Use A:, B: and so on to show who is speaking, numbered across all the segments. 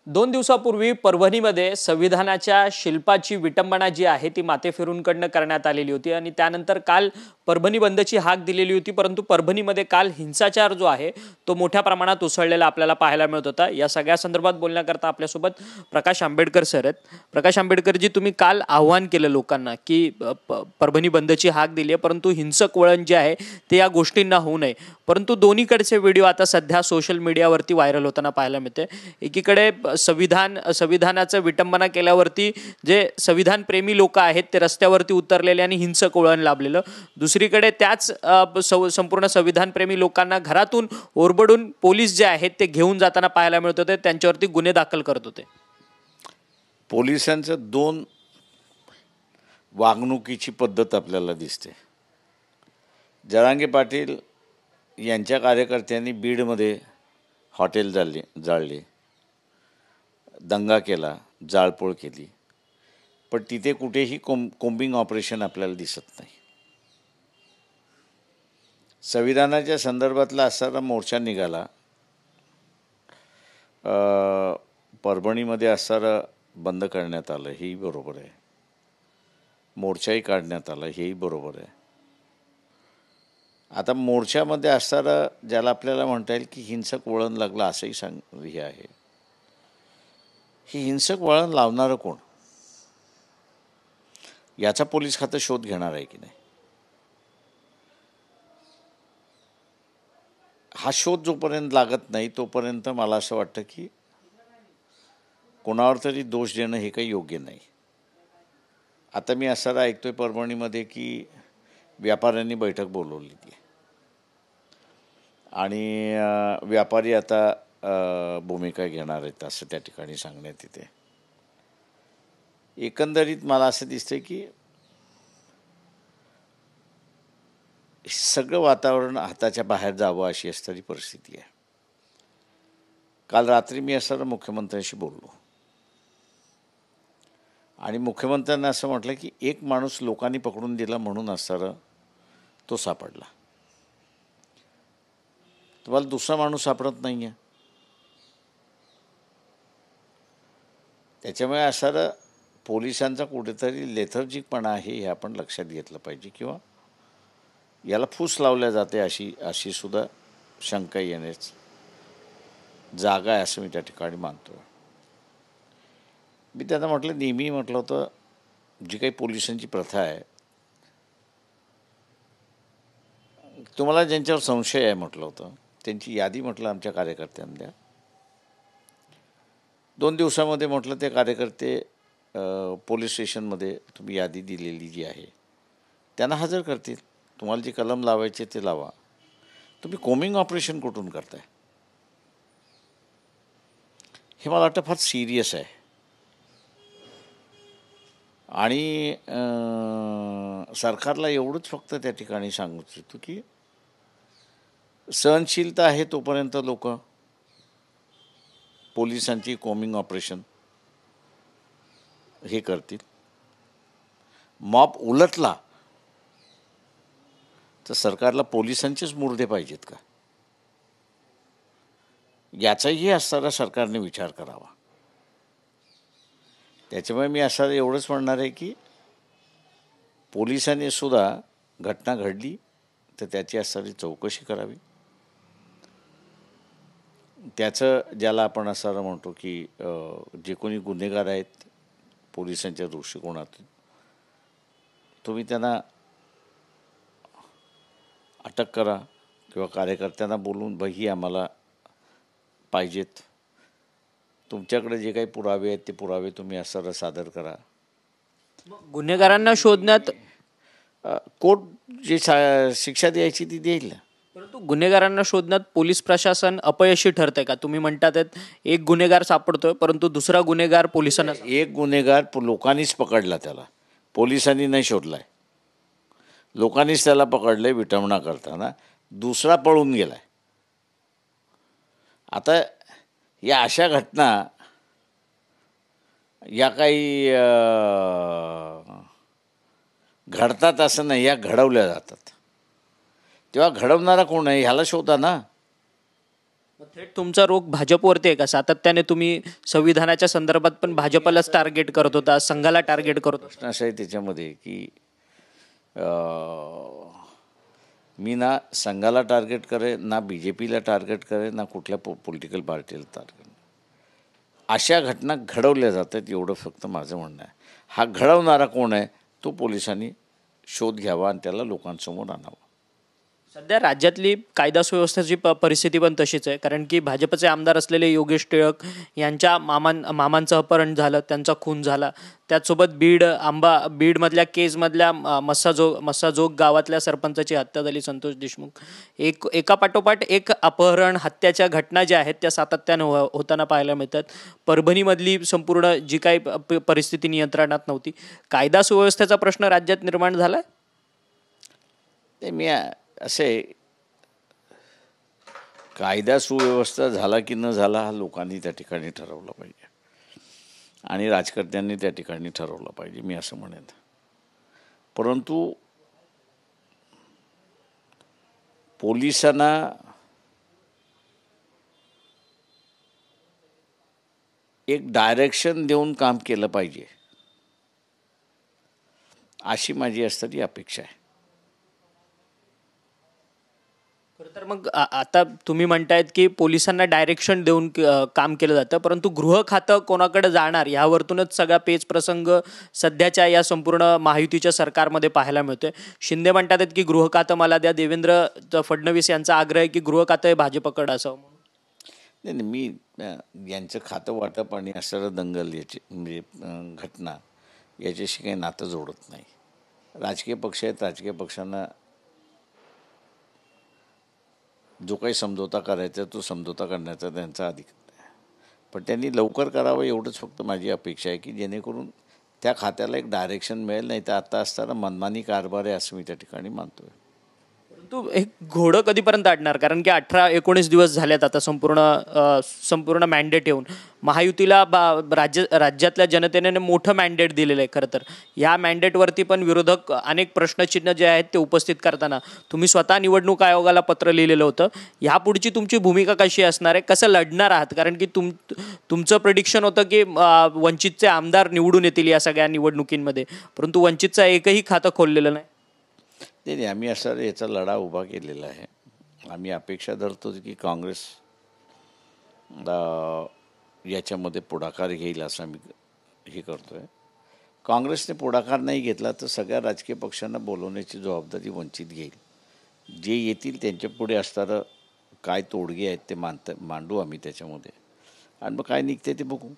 A: 2 दिवसापूर्वी परभणीमध्ये संविधानाच्या शिल्पाची विटंबना जी आहे ती माथेफिरूंकडनं करण्यात आलेली होती आणि त्यानंतर काल परभणी बंदची हाक दिलेली होती। परंतु परभणीमध्ये काल हिंसाचार जो आहे तो मोठ्या प्रमाणात उसळलेला आपल्याला पाहायला मिळत होता। या सगळ्या संदर्भात बोलण्याकरता आपल्यासोबत प्रकाश आंबेडकर सर आहेत। प्रकाश आंबेडकर जी, तुम्ही काल आव्हान केलं लोकांना की परभणी बंदची हाक दिली आहे, परंतु हिंसक वळण जे आहे ते या गोष्टींना होऊ नये। परंतु दोन्हीकडचे व्हिडिओ आता सध्या सोशल मीडियावरती व्हायरल होताना पाहायला मिळते। एकीकडे संविधानाचं विटंबना केल्यावरती जे संविधान प्रेमी लोक आहेत ते रस्त्यावरती उतरलेले आणि हिंसक वळण लाभलेलं, दुसरीकडे त्याच संपूर्ण संविधान प्रेमी लोकांना घरातून ओरबडून पोलीस जे आहेत ते घेऊन जाताना पाहायला मिळत होते, त्यांच्यावरती गुन्हे दाखल करत होते।
B: पोलिसांचं दोन वागणुकीची पद्धत आपल्याला दिसते। जरांगे पाटील यांच्या कार्यकर्त्यांनी बीडमध्ये हॉटेल जाळले, दंगा केला, जाळपोळ केली, पण तिथे कुठेही कोम्बिंग ऑपरेशन आपल्याला दिसत नाही। संविधानाच्या संदर्भातला असणारा मोर्चा निघाला, परभणीमध्ये असणारं बंद करण्यात आलं, हेही बरोबर आहे। मोर्चाही काढण्यात आला, हेही बरोबर आहे। आता मोर्चामध्ये असणारं ज्याला आपल्याला म्हणता येईल की हिंसक वळण लागलं असंही हे आहे। ही हिंसक वळण लावणारं कोण, याचा पोलीस खातं शोध घेणार आहे की नाही? हा शोध जोपर्यंत लागत नाही तोपर्यंत मला असं वाटतं की कोणावर तरी दोष देणं हे काही योग्य नाही। आता मी असं ऐकतोय परभणीमध्ये की व्यापाऱ्यांनी बैठक बोलवली आहे आणि व्यापारी आता भूमिका घेणार आहेत असं त्या ठिकाणी सांगण्यात येते। एकंदरीत मला असं दिसतंय की सगळं वातावरण हाताच्या बाहेर जावं अशी असणारी परिस्थिती आहे। काल रात्री मी असं मुख्यमंत्र्यांशी बोललो आणि मुख्यमंत्र्यांना असं म्हटलं की एक माणूस लोकांनी पकडून दिला म्हणून असणारा तो सापडला, तुम्हाला दुसरा माणूस सापडत नाही आहे। त्याच्यामुळे असणारं पोलिसांचा कुठेतरी लेथर्जिकपणा आहे हे आपण लक्षात घेतलं पाहिजे, किंवा याला फूस लावल्या जाते अशी सुद्धा शंका येण्याच जागा आहे असं मी त्या ठिकाणी मानतो। मी त्यांना म्हटलं, नेहमी म्हटलं होतं जी काही पोलिसांची प्रथा आहे, तुम्हाला ज्यांच्यावर संशय आहे म्हटलं होतं त्यांची यादी म्हटलं आमच्या कार्यकर्त्यांना द्या। 2 दिवसामध्ये म्हटलं ते कार्यकर्ते पोलीस स्टेशनमध्ये तुम्ही यादी दिलेली जी आहे त्यांना हजर करतील। तुम्हाला जे कलम लावायचे ते लावा, तुम्ही कोमिंग ऑपरेशन कुठून करताय हे मला वाटतं फार सिरियस आहे। आणि सरकारला एवढंच फक्त त्या ठिकाणी सांगू इच्छितो की सहनशीलता आहे तोपर्यंत लोक पोलिसांची कोमिंग ऑपरेशन हे करतील। मॉब उलटला तर सरकारला पोलिसांचेच मुर्दे पाहिजेत का, याचाही असणारा सरकारने विचार करावा। त्याच्यामुळे मी असं एवढंच म्हणणार आहे की पोलिसांनी सुद्धा घटना घडली तर त्याची असणारी चौकशी करावी। त्याचं ज्याला आपण असं म्हणतो की जे कोणी गुन्हेगार आहेत पोलिसांच्या दृष्टिकोनातून तुम्ही त्यांना अटक करा, किंवा कार्यकर्त्यांना बोलून ही आम्हाला पाहिजेत, तुमच्याकडे जे काही पुरावे आहेत ते पुरावे तुम्ही असं सादर करा।
A: गुन्हेगारांना शोधण्यात
B: कोर्ट जी शिक्षा द्यायची ती देईल।
A: परंतु गुन्हेगारांना शोधण्यात पोलीस प्रशासन अपयशी ठरतंय का? तुम्ही म्हणतात एक गुन्हेगार सापडतोय परंतु दुसरा गुन्हेगार पोलिसांना,
B: एक गुन्हेगार लोकांनीच पकडला, त्याला पोलिसांनी नाही शोधलाय, लोकांनीच त्याला पकडलंय विटंबना करताना, दुसरा पळून गेलाय। आता या अशा घटना या काही घडतात असं नाही, या घडवल्या जातात। तेव्हा घडवणारा कोण आहे ह्याला शोधा ना।
A: थेट तुमचा रोग भाजपवरती आहे का? सातत्याने तुम्ही संविधानाच्या संदर्भात पण भाजपलाच टार्गेट करत होता, संघाला टार्गेट करत होता.
B: प्रश्न असा आहे त्याच्यामध्ये की मी ना संघाला टार्गेट करेन, ना BJPला टार्गेट करेन, ना कुठल्या पॉलिटिकल पार्टीला टार्गेट. अशा घटना घडवल्या जातात एवढं फक्त माझं म्हणणं आहे. हा घडवणारा कोण आहे तो पोलिसांनी शोध घ्यावा आणि त्याला लोकांसमोर आणावा.
A: सध्या राज्यातली कायदा सुव्यवस्थेची परिस्थिती पण तशीच आहे, कारण की भाजपचे आमदार असलेले योगेश टिळक यांच्या मामांचं अपहरण झालं, त्यांचा खून झाला. त्याचसोबत बीडमधल्या केजमधल्या मस्साजोग गावातल्या सरपंचाची हत्या झाली, संतोष देशमुख. एकापाठोपाठ एक अपहरण हत्याच्या घटना ज्या आहेत त्या सातत्यानं होताना पाहायला मिळतात. परभणीमधली संपूर्ण जी काही परिस्थिती नियंत्रणात नव्हती. कायदा सुव्यवस्थेचा प्रश्न राज्यात निर्माण झाला.
B: ते मी असे कायदा सुव्यवस्था झाला की न झाला हा लोकांनी त्या ठिकाणी ठरवलं पाहिजे आणि राजकर्त्यांनी त्या ठिकाणी ठरवलं पाहिजे, मी असं म्हणेन. परंतु पोलिसांना एक डायरेक्शन देऊन काम केलं पाहिजे अशी माझी असणारी अपेक्षा आहे.
A: खरं तर मग आता तुम्ही म्हणतायत की पोलिसांना डायरेक्शन देऊन काम केलं जातं, परंतु गृह खातं कोणाकडे जाणार यावरतूनच सगळा पेच प्रसंग सध्याच्या या संपूर्ण महायुतीच्या सरकारमध्ये पाहायला मिळतोय. शिंदे म्हणतात की गृह खातं मला द्या. देवेंद्र फडणवीस यांचा आग्रह आहे की गृह खातं हे भाजपकडे असावं.
B: नाही, मी यांचं खातं वाटप आणि असणारं दंगल याची म्हणजे घटना याच्याशी काही नातं जोडत नाही. राजकीय पक्ष आहेत, राजकीय पक्षांना जो काही समझोता करायचा तो समझोता करण्याचा त्यांचा अधिकार आहे. पण त्यांनी लवकर करावं एवढंच फक्त माझी अपेक्षा आहे की जेणेकरून त्या खात्याला एक डायरेक्शन मिळेल. नाही तर आता असताना मनमानी कारभार आहे असं मी त्या ठिकाणी मानतो आहे.
A: परंतु एक घोडं कधीपर्यंत अडणार, कारण की 18-19 दिवस झालेत आता संपूर्ण मॅन्डेट येऊन. महायुतीला राज्यातल्या जनतेने मोठं मॅन्डेट दिलेलं आहे. खरं तर या मॅन्डेटवरती पण विरोधक अनेक प्रश्नचिन्ह जे आहेत ते उपस्थित करताना तुम्ही स्वतः निवडणूक आयोगाला पत्र लिहिलेलं होतं. यापुढची तुमची भूमिका कशी असणार आहे, कसं लढणार आहात? कारण की तुमचं प्रेडिक्शन होतं की वंचितचे आमदार निवडून येतील या सगळ्या निवडणुकींमध्ये, परंतु वंचितचं एकही खातं खोललेलं नाही.
B: नाही, आम्ही असं याचा लढा उभा केलेला आहे. आम्ही अपेक्षा धरतो की काँग्रेस याच्यामध्ये पुढाकार घेईल असं आम्ही हे करतो आहे. काँग्रेसने पुढाकार नाही घेतला तर सगळ्या राजकीय पक्षांना बोलवण्याची जबाबदारी वंचित घेईल. जे येतील त्यांच्यापुढे असणारं काय तोडगे आहेत ते मांडू आम्ही त्याच्यामध्ये आणि मग काय निघते ते बघू.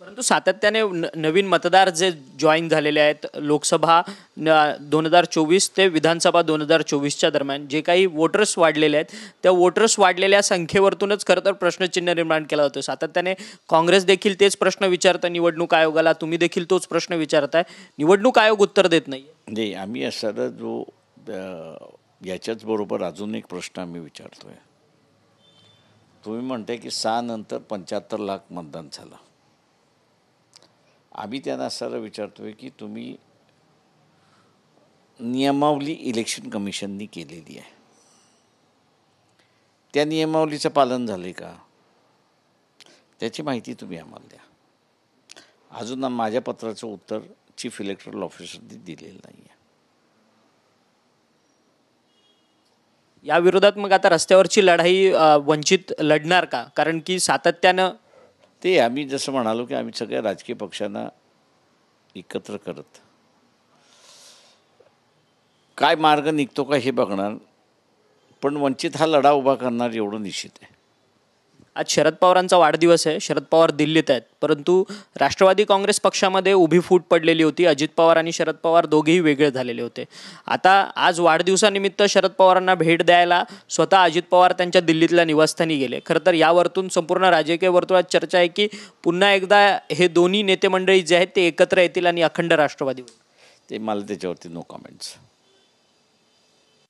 A: परंतु सातत्याने नवीन मतदार जे जॉईन झालेले आहेत, लोकसभा 2024 ते विधानसभा 2024च्या दरम्यान जे काही वोटर्स वाढलेले आहेत त्या वोटर्स वाढलेल्या संख्येवरतूनच खरं तर प्रश्नचिन्ह निर्माण केला होतं. सातत्याने काँग्रेस देखील तेच प्रश्न विचारतं निवडणूक आयोगाला, तुम्ही देखील तोच प्रश्न विचारताय. निवडणूक आयोग उत्तर देत नाही.
B: म्हणजे आम्ही असणारा जो याच्याच बरोबर अजून एक प्रश्न आम्ही विचारतो आहे. तुम्ही म्हणताय की 6 नंतर 75 लाख मतदान झालं. आम्ही त्यांना असं विचारतो आहे की तुम्ही नियमावली इलेक्शन कमिशननी केलेली आहे, त्या नियमावलीचं पालन झालं आहे का त्याची माहिती तुम्ही आम्हाला द्या. अजून माझ्या पत्राचं उत्तर चीफ इलेक्टोरल ऑफिसरनी दिलेलं नाही आहे.
A: या विरोधात मग आता रस्त्यावरची लढाई वंचित लढणार का? कारण की सातत्यानं
B: ते आम्ही जसं म्हणालो की आम्ही सगळ्या राजकीय पक्षांना एकत्र करत काय मार्ग निघतो का हे बघणार, पण वंचित हा लढा उभा करणार एवढं निश्चित आहे.
A: आज शरद पवारांचा वाढदिवस आहे. शरद पवार दिल्लीत आहेत, परंतु राष्ट्रवादी काँग्रेस पक्षामध्ये उभी फूट पडलेली होती. अजित पवार आणि शरद पवार दोघेही वेगळे झालेले होते. आता आज वाढदिवसानिमित्त शरद पवारांना भेट द्यायला स्वतः अजित पवार त्यांच्या दिल्लीतल्या निवासस्थानी गेले. खरं तर यावरतून संपूर्ण राजकीय वर्तुळात चर्चा आहे की पुन्हा एकदा हे दोन्ही नेते मंडळी जे आहेत ते एकत्र येतील आणि अखंड राष्ट्रवादी होईल.
B: ते मला त्याच्यावरती नो कमेंट्स.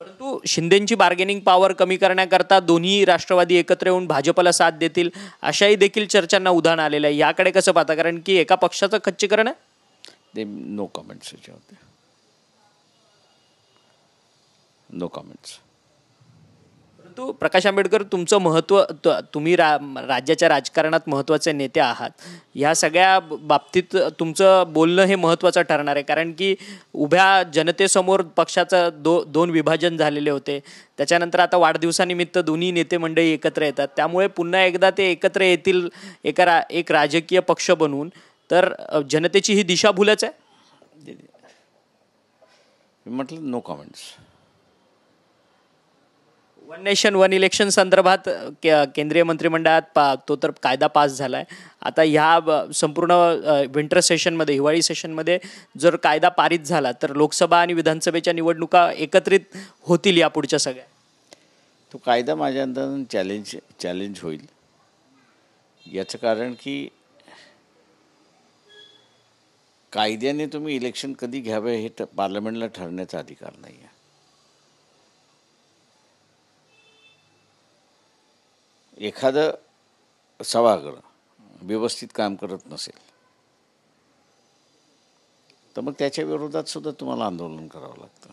A: परंतु शिंदेची बार्गेनिंग पॉवर कमी करण्याकरता दोन्ही राष्ट्रवादी एकत्र येऊन भाजपला साथ देतील अशाही देखील चर्चांना उधाण आलेलं आहे. याकडे कसं पाहता, कारण की एका पक्षाचं खच्चीकरण आहे.
B: ते नो कमेंट्स याच्यावरती, नो कमेंट्स.
A: परंतु प्रकाश आंबेडकर तुमचं महत्त्व तुम्ही राज्याच्या राजकारणात महत्त्वाचे नेते आहात. ह्या सगळ्या बाबतीत तुमचं बोलणं हे महत्त्वाचं ठरणार आहे, कारण की उभ्या जनतेसमोर पक्षाचं दोन विभाजन झालेले होते. त्याच्यानंतर आता वाढदिवसानिमित्त दोन्ही नेते मंडळी एकत्र येतात, त्यामुळे पुन्हा एकदा ते एकत्र येतील एक राजकीय पक्ष बनवून. तर जनतेची ही दिशाभूलच आहे.
B: म्हटलं no comments.
A: One nation one election संदर्भात केंद्रीय मंत्रिमंडळात तो तर कायदा पास झाला आहे. आता ह्या संपूर्ण विंटर सेशनमध्ये, हिवाळी सेशनमध्ये जर कायदा पारित झाला तर लोकसभा आणि विधानसभेच्या निवडणुका एकत्रित होतील या पुढच्या सगळ्या.
B: तो कायदा माझ्या अंदाजानं चॅलेंज होईल. याचं कारण की कायद्याने तुम्ही इलेक्शन कधी घ्यावे हे पार्लमेंटला ठरण्याचा अधिकार नाही आहे. एखादं सभागृह व्यवस्थित काम करत नसेल तर मग त्याच्या विरोधात सुद्धा तुम्हाला आंदोलन करावं लागतं.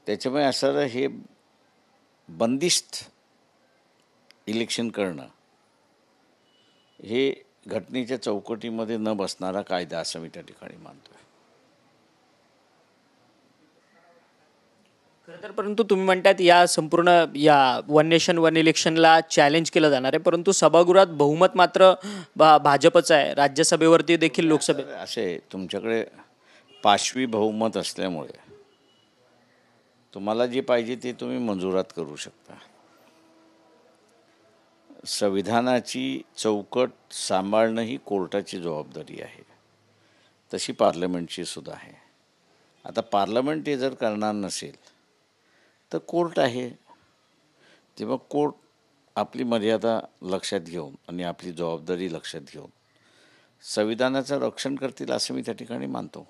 B: त्याच्यामुळे असं हे बंदिस्त इलेक्शन करणं हे घटनेच्या चौकटीमध्ये न बसणारा कायदा असं मी त्या ठिकाणी मानतो आहे.
A: खरं तर परंतु तुम्ही म्हणतात या संपूर्ण या वन नेशन वन इलेक्शनला चॅलेंज केलं जाणार आहे, परंतु सभागृहात बहुमत मात्र भाजपचं आहे. राज्यसभेवरती देखील लोकसभेत
B: असे तुमच्याकडे पाशवी बहुमत असल्यामुळे तुम्हाला जे पाहिजे ते तुम्ही मंजुरात करू शकता. संविधानाची चौकट सांभाळणं ही कोर्टाची जबाबदारी आहे, तशी पार्लमेंटची सुद्धा आहे. आता पार्लमेंट हे जर करणार नसेल तर कोर्ट आहे, तेव्हा कोर्ट आपली मर्यादा लक्षात घेऊन आणि आपली जबाबदारी लक्षात घेऊन संविधानाचं रक्षण करतील असं मी त्या ठिकाणी मानतो.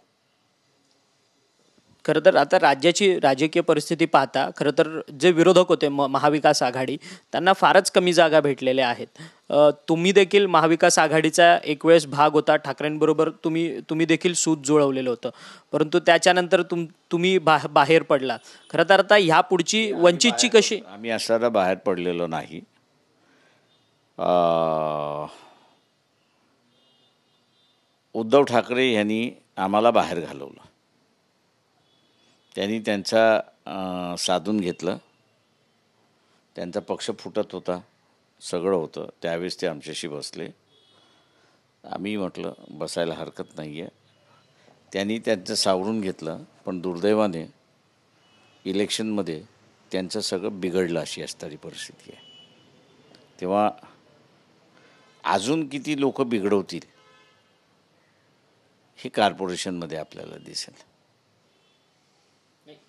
A: खरं तर आता राज्याची राजकीय परिस्थिती पाहता खरं तर जे विरोधक होते महाविकास आघाडी, त्यांना फारच कमी जागा भेटलेल्या आहेत. तुम्ही देखील महाविकास आघाडीचा एक वेळेस भाग होता. ठाकरेंबरोबर तुम्ही देखील सूत जुळवलेलं होतं, परंतु त्याच्यानंतर तुम्ही बाहेर पडला. खरं तर आता ह्या पुढची वंचितची कशी?
B: आम्ही असं बाहेर पडलेलो नाही. उद्धव ठाकरे यांनी आम्हाला बाहेर घालवलं. त्यांनी त्यांचा साधून घेतलं. त्यांचा पक्ष फुटत होता, सगळं होतं. त्यावेळेस ते आमच्याशी बसले. आम्ही म्हटलं बसायला हरकत नाही आहे. त्यांनी त्यांचं सावरून घेतलं, पण दुर्दैवाने इलेक्शनमध्ये त्यांचं सगळं बिघडलं अशी असणारी परिस्थिती आहे. तेव्हा अजून किती लोक बिघडवतील हे कॉर्पोरेशनमध्ये आपल्याला दिसेल.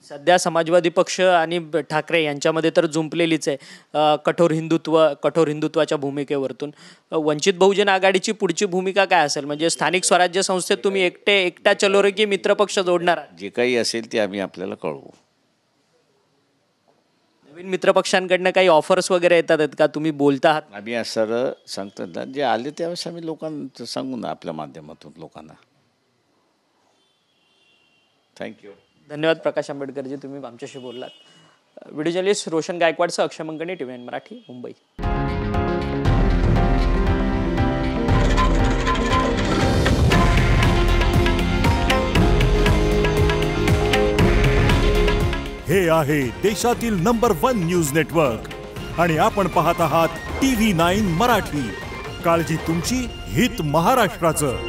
A: सध्या समाजवादी पक्ष आणि ठाकरे यांच्यामध्ये तर जुंपलेलीच आहे कठोर हिंदुत्वाच्या भूमिकेवरतून. वंचित बहुजन आघाडीची पुढची भूमिका काय असेल? म्हणजे स्थानिक स्वराज्य संस्थेत तुम्ही एकटा चलो रे की मित्रपक्ष जोडणार?
B: जे काही असेल ते आम्ही आपल्याला कळवू.
A: नवीन मित्रपक्षांकडनं काही ऑफर्स वगैरे येतात का? तुम्ही बोलता आहात?
B: आम्ही असं सांगतो ना, जे आले त्यावेळेस आम्ही लोकांना सांगू ना आपल्या माध्यमातून लोकांना. थँक्यू.
A: धन्यवाद प्रकाश आंबेडकरजी, तुम्ही आमच्याशी बोललात. व्हिडिओ जर्नलिस्ट रोशन गायकवाडसह अक्षय मंगणे, TV9 मराठी, मुंबई.
C: हे आहे देशातील नंबर 1 न्यूज नेटवर्क आणि आपण पाहत आहात TV9 मराठी. काळजी तुमची, हित महाराष्ट्राचं.